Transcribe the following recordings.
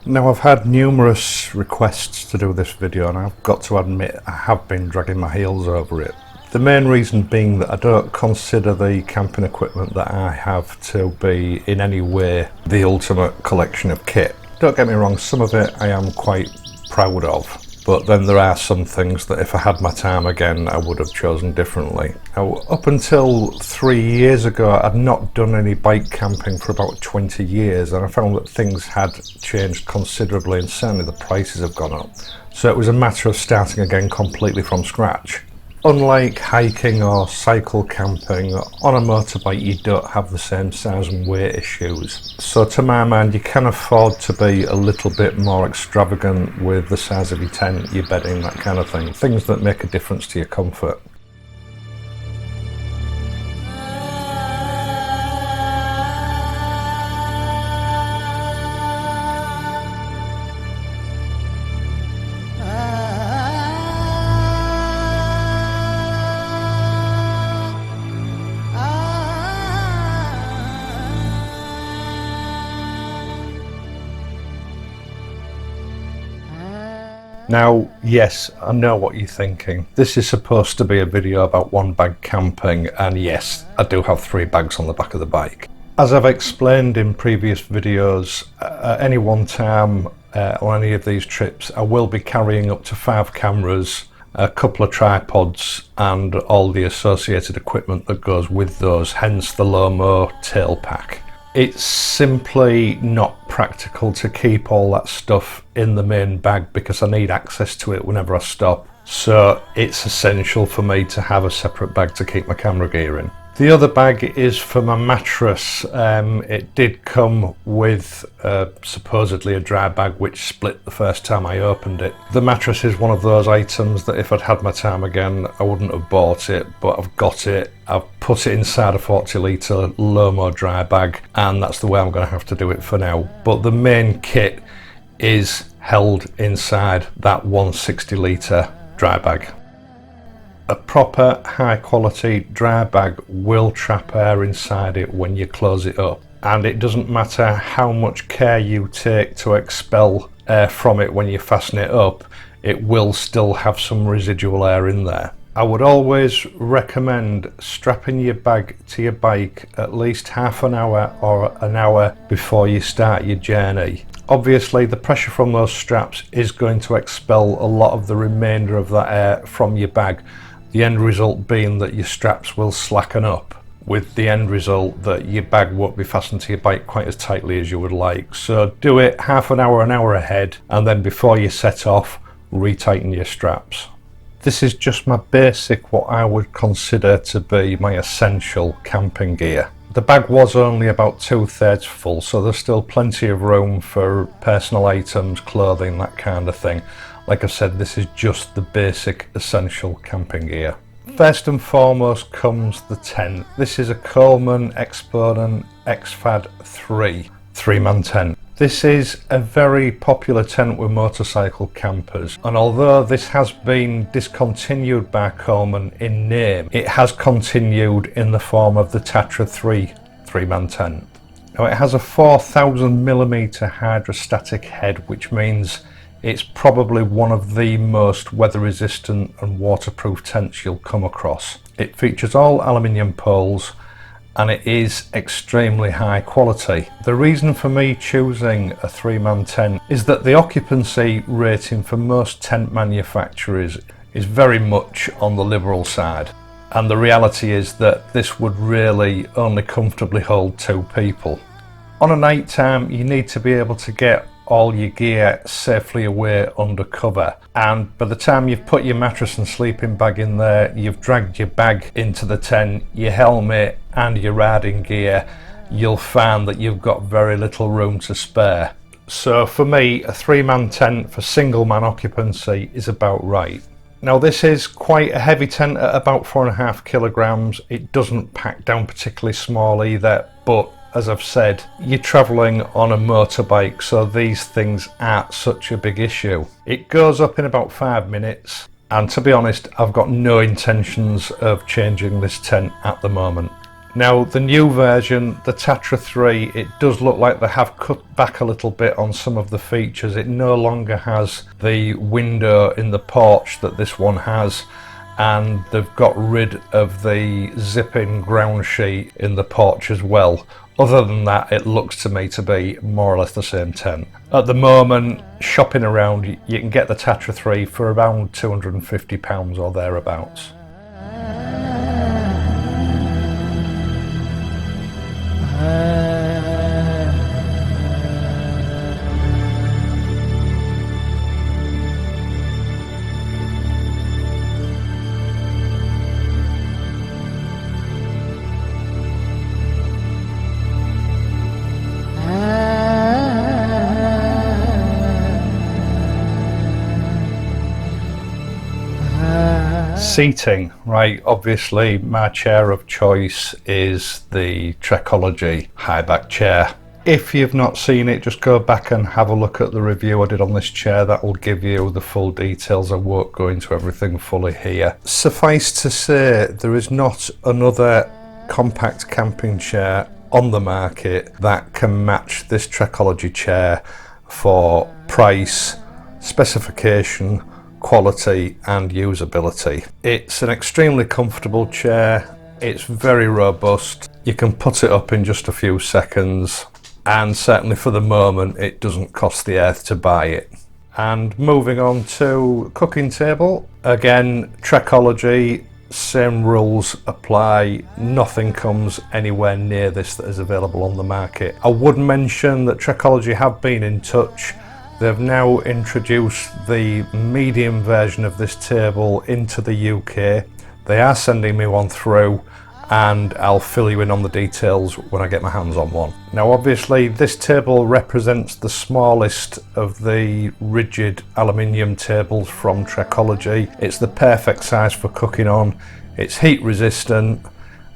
Now, I've had numerous requests to do this video and I've got to admit I have been dragging my heels over it. The main reason being that I don't consider the camping equipment that I have to be in any way the ultimate collection of kit. Don't get me wrong, some of it I am quite proud of, but then there are some things that if I had my time again I would have chosen differently. Now, up until 3 years ago I'd not done any bike camping for about 20 years and I found that things had changed considerably and certainly the prices have gone up. So it was a matter of starting again completely from scratch. Unlike hiking or cycle camping, on a motorbike you don't have the same size and weight issues. So to my mind you can afford to be a little bit more extravagant with the size of your tent, your bedding, that kind of thing. Things that make a difference to your comfort. Now, yes, I know what you're thinking. This is supposed to be a video about one bag camping, and yes, I do have 3 bags on the back of the bike. As I've explained in previous videos, at any one time on any of these trips, I will be carrying up to 5 cameras, a couple of tripods, and all the associated equipment that goes with those, hence the Lomo tail pack. It's simply not practical to keep all that stuff in the main bag because I need access to it whenever I stop. So it's essential for me to have a separate bag to keep my camera gear in. The other bag is for my mattress. It did come with supposedly a dry bag which split the first time I opened it. The mattress is one of those items that if I'd had my time again I wouldn't have bought it, but I've got it. I've put it inside a 40 litre Lomo dry bag and that's the way I'm going to have to do it for now. But the main kit is held inside that 160 litre dry bag. A proper high quality dry bag will trap air inside it when you close it up, and it doesn't matter how much care you take to expel air from it when you fasten it up, it will still have some residual air in there. I would always recommend strapping your bag to your bike at least half an hour or an hour before you start your journey. Obviously the pressure from those straps is going to expel a lot of the remainder of that air from your bag. The end result being that your straps will slacken up, with the end result that your bag won't be fastened to your bike quite as tightly as you would like. So do it half an hour ahead, and then before you set off, retighten your straps. This is just my basic, what I would consider to be my essential camping gear. The bag was only about 2/3 full, so there's still plenty of room for personal items, clothing, that kind of thing. Like I said, this is just the basic essential camping gear. First and foremost comes the tent. This is a Coleman Exponent XFAD 3-man tent. This is a very popular tent with motorcycle campers, and although this has been discontinued by Coleman in name, it has continued in the form of the Tatra 3-man tent. Now, it has a 4000mm hydrostatic head, which means it's probably one of the most weather resistant and waterproof tents you'll come across. It features all aluminium poles and it is extremely high quality. The reason for me choosing a 3-man tent is that the occupancy rating for most tent manufacturers is very much on the liberal side. And the reality is that this would really only comfortably hold 2 people. On a night time you need to be able to get all your gear safely away under cover, and by the time you've put your mattress and sleeping bag in there, you've dragged your bag into the tent, your helmet and your riding gear, you'll find that you've got very little room to spare. So for me, a 3-man tent for single man occupancy is about right. Now, this is quite a heavy tent at about 4.5 kilograms. It doesn't pack down particularly small either, but as I've said, you're travelling on a motorbike, so these things aren't such a big issue. It goes up in about 5 minutes, and to be honest, I've got no intentions of changing this tent at the moment. Now the new version, the Tatra 3, it does look like they have cut back a little bit on some of the features. It no longer has the window in the porch that this one has, and they've got rid of the zip-in ground sheet in the porch as well. Other than that, it looks to me to be more or less the same tent. At the moment, shopping around, you can get the Tatra 3 for around £250 or thereabouts. Seating, right, obviously my chair of choice is the Trekology high back chair. If you've not seen it, just go back and have a look at the review I did on this chair. That will give you the full details. I won't go into everything fully here. Suffice to say, there is not another compact camping chair on the market that can match this Trekology chair for price, specification, quality and usability. It's an extremely comfortable chair, it's very robust, you can put it up in just a few seconds, and certainly for the moment it doesn't cost the earth to buy it. And moving on to cooking table, again Trekology, same rules apply, nothing comes anywhere near this that is available on the market. I would mention that Trekology have been in touch. They've now introduced the medium version of this table into the UK. They are sending me one through, and I'll fill you in on the details when I get my hands on one. Now obviously this table represents the smallest of the rigid aluminium tables from Trekology. It's the perfect size for cooking on. It's heat resistant.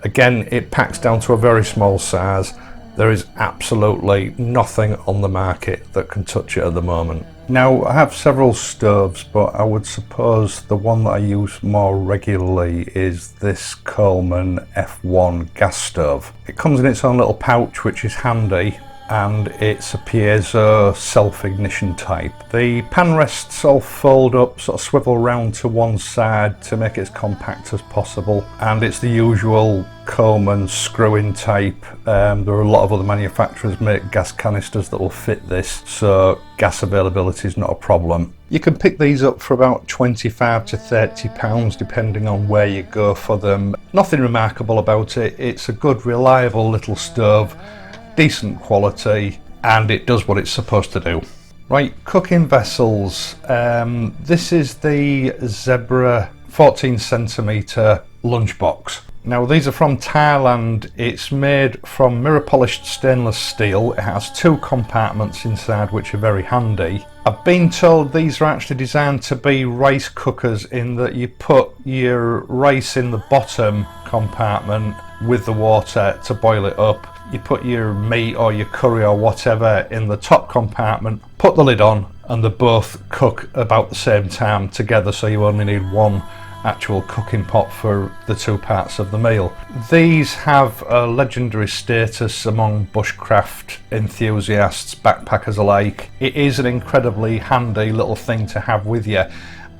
Again, it packs down to a very small size. There is absolutely nothing on the market that can touch it at the moment. Now I have several stoves, but I would suppose the one that I use more regularly is this Coleman F1 Gas Stove. It comes in its own little pouch, which is handy, and it's a piezo self-ignition type. The pan rests all fold up, sort of swivel round to one side to make it as compact as possible, and it's the usual Coleman screw-in type. There are a lot of other manufacturers make gas canisters that will fit this, so gas availability is not a problem. You can pick these up for about £25 to £30 depending on where you go for them. Nothing remarkable about it, it's a good reliable little stove, decent quality, and it does what it's supposed to do. Right, cooking vessels. This is the Zebra 14cm lunchbox. Now these are from Thailand. It's made from mirror polished stainless steel. It has two compartments inside which are very handy. I've been told these are actually designed to be rice cookers, in that you put your rice in the bottom compartment with the water to boil it up. You put your meat or your curry or whatever in the top compartment, put the lid on, and they both cook about the same time together, so you only need one actual cooking pot for the two parts of the meal. These have a legendary status among bushcraft enthusiasts, backpackers alike. It is an incredibly handy little thing to have with you.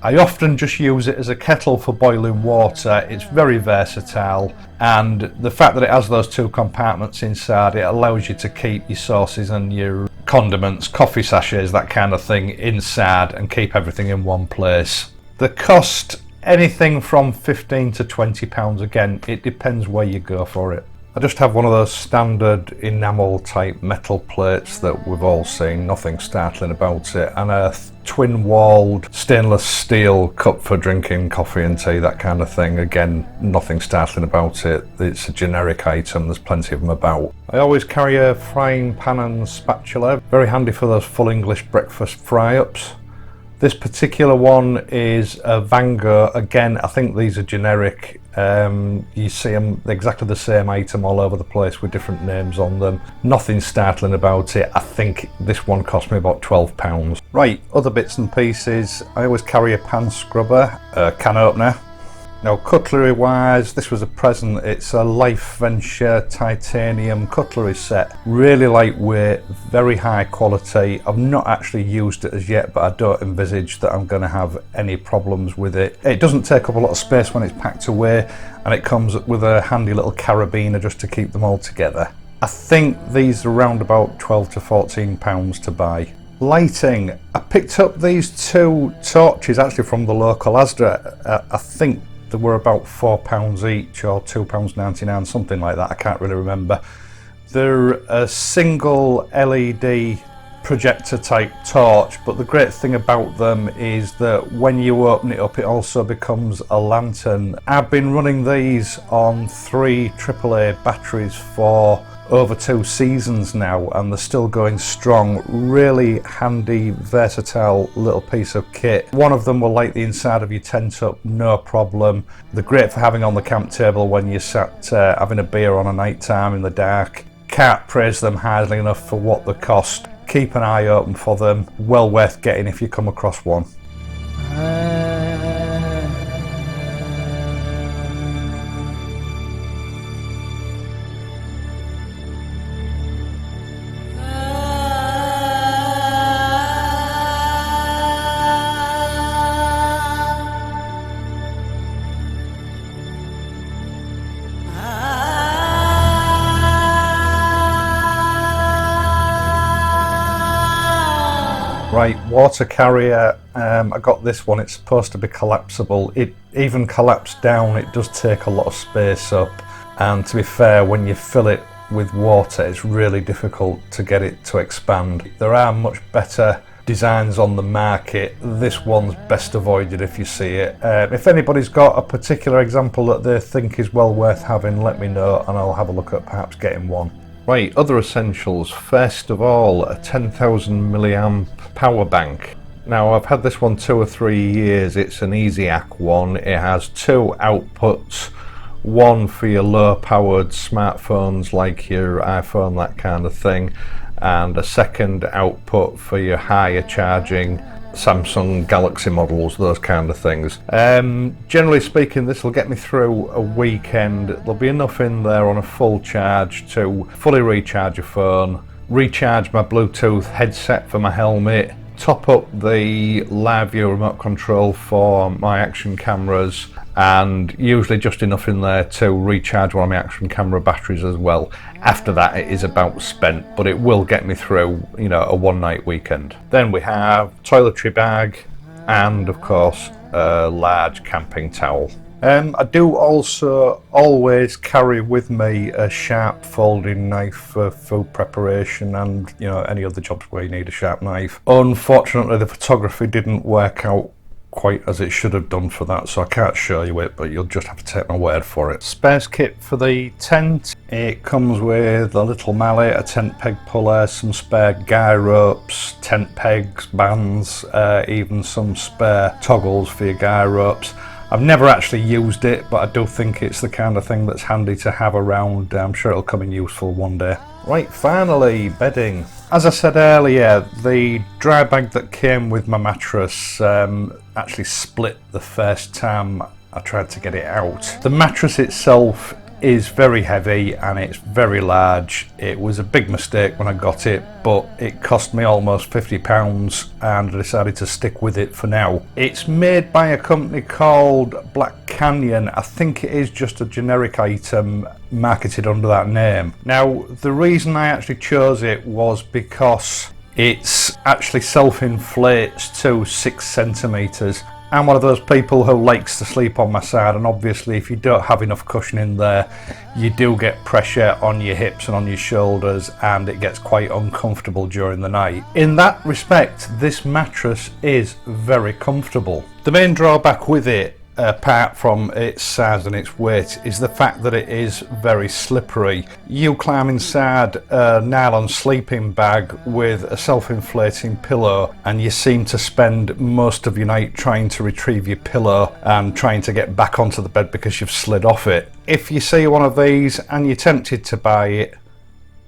I often just use it as a kettle for boiling water. It's very versatile, and the fact that it has those two compartments inside, it allows you to keep your sauces and your condiments, coffee sachets, that kind of thing inside, and keep everything in one place. The cost, anything from £15 to £20. Again, it depends where you go for it. I just have one of those standard enamel type metal plates that we've all seen, nothing startling about it, and a twin walled stainless steel cup for drinking coffee and tea, that kind of thing. Again, nothing startling about it. It's a generic item, there's plenty of them about. I always carry a frying pan and spatula, very handy for those full English breakfast fry-ups. This particular one is a Vango. Again, I think these are generic. You see them exactly the same item all over the place with different names on them. Nothing startling about it. I think this one cost me about £12. Right, other bits and pieces. I always carry a pan scrubber, a can opener, Now, cutlery wise, this was a present. It's a Life Venture titanium cutlery set. Really lightweight, very high quality. I've not actually used it as yet, but I don't envisage that I'm going to have any problems with it. It doesn't take up a lot of space when it's packed away, and it comes with a handy little carabiner just to keep them all together. I think these are around about £12 to £14 to buy. Lighting. I picked up these two torches actually from the local Asda. I think they were about £4 each or £2.99, something like that. I can't really remember. They're a single LED projector type torch, but the great thing about them is that when you open it up, it also becomes a lantern. I've been running these on 3 AAA batteries for over 2 seasons now, and they're still going strong. Really handy, versatile little piece of kit. One of them will light the inside of your tent up, no problem. They're great for having on the camp table when you're sat having a beer on a night time in the dark. Can't praise them highly enough for what they cost. Keep an eye open for them. Well worth getting if you come across one. Right, water carrier, I got this one. It's supposed to be collapsible. It even collapsed down. It does take a lot of space up, and to be fair, when you fill it with water, it's really difficult to get it to expand. There are much better designs on the market. This one's best avoided if you see it. If anybody's got a particular example that they think is well worth having, let me know and I'll have a look at perhaps getting one. Right, other essentials. First of all, a 10,000 milliamp power bank. Now, I've had this one 2 or 3 years. It's an EasyAC one. It has 2 outputs, one for your low powered smartphones like your iPhone, that kind of thing, and a second output for your higher charging Samsung Galaxy models, those kind of things. Generally speaking, this will get me through a weekend. There'll be enough in there on a full charge to fully recharge your phone, recharge my Bluetooth headset for my helmet, top up the live view remote control for my action cameras, and usually just enough in there to recharge one of my action camera batteries as well. After that, it is about spent, but it will get me through, you know, a one-night weekend. Then we have toiletry bag and, of course, a large camping towel. I do also always carry with me a sharp folding knife for food preparation and, you know, any other jobs where you need a sharp knife. Unfortunately, the photography didn't work out quite as it should have done for that, so I can't show you it, but you'll just have to take my word for it. Spares kit for the tent. It comes with a little mallet, a tent peg puller, some spare guy ropes, tent pegs, bands, even some spare toggles for your guy ropes. I've never actually used it, but I do think it's the kind of thing that's handy to have around. I'm sure it'll come in useful one day. Right, finally, bedding. As I said earlier, the dry bag that came with my mattress actually split the first time I tried to get it out. The mattress itself is very heavy and it's very large. It was a big mistake when I got it, but it cost me almost £50 and I decided to stick with it for now. It's made by a company called Black Canyon. I think it is just a generic item marketed under that name. Now, the reason I actually chose it was because it's actually self-inflates to 6 centimetres. I'm one of those people who likes to sleep on my side, and obviously if you don't have enough cushion in there, you do get pressure on your hips and on your shoulders, and it gets quite uncomfortable during the night. In that respect, this mattress is very comfortable. The main drawback with it, apart from its size and its weight, is the fact that it is very slippery. You climb inside a nylon sleeping bag with a self-inflating pillow and you seem to spend most of your night trying to retrieve your pillow and trying to get back onto the bed because you've slid off it. If you see one of these and you're tempted to buy it,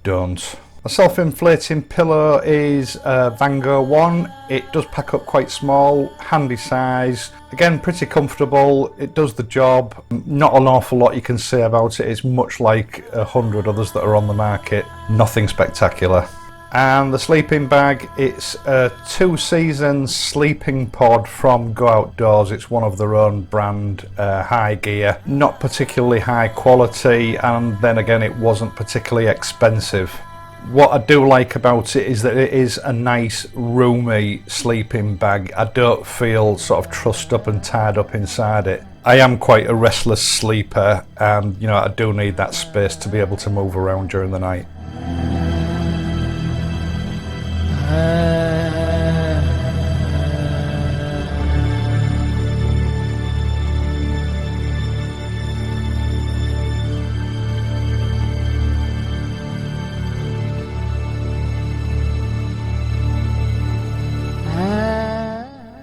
don't. A self-inflating pillow is a Vango one. It does pack up quite small, handy size. Again, pretty comfortable. It does the job. Not an awful lot you can say about it. It's much like 100 others that are on the market. Nothing spectacular. And the sleeping bag, it's a 2-season sleeping pod from Go Outdoors. It's one of their own brand, high gear. Not particularly high quality, and then again it wasn't particularly expensive. What I do like about it is that it is a nice roomy sleeping bag. I don't feel sort of trussed up and tied up inside it. I am quite a restless sleeper, and you know, I do need that space to be able to move around during the night.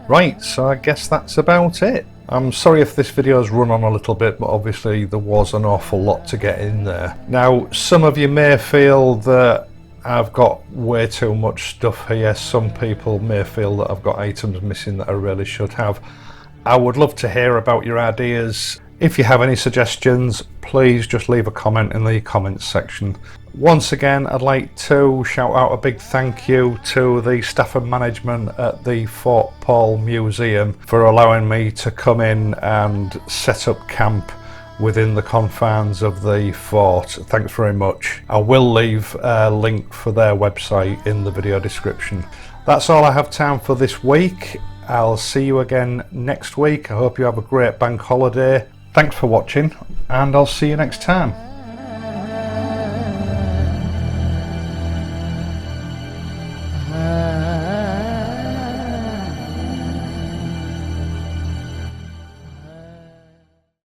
Right, so I guess that's about it. I'm sorry if this video's run on a little bit, but obviously there was an awful lot to get in there. Now, some of you may feel that I've got way too much stuff here. Some people may feel that I've got items missing that I really should have. I would love to hear about your ideas. If you have any suggestions, please just leave a comment in the comments section. Once again, I'd like to shout out a big thank you to the staff and management at the Fort Paull Museum for allowing me to come in and set up camp within the confines of the fort. Thanks very much. I will leave a link for their website in the video description. That's all I have time for this week. I'll see you again next week. I hope you have a great bank holiday. Thanks for watching, and I'll see you next time.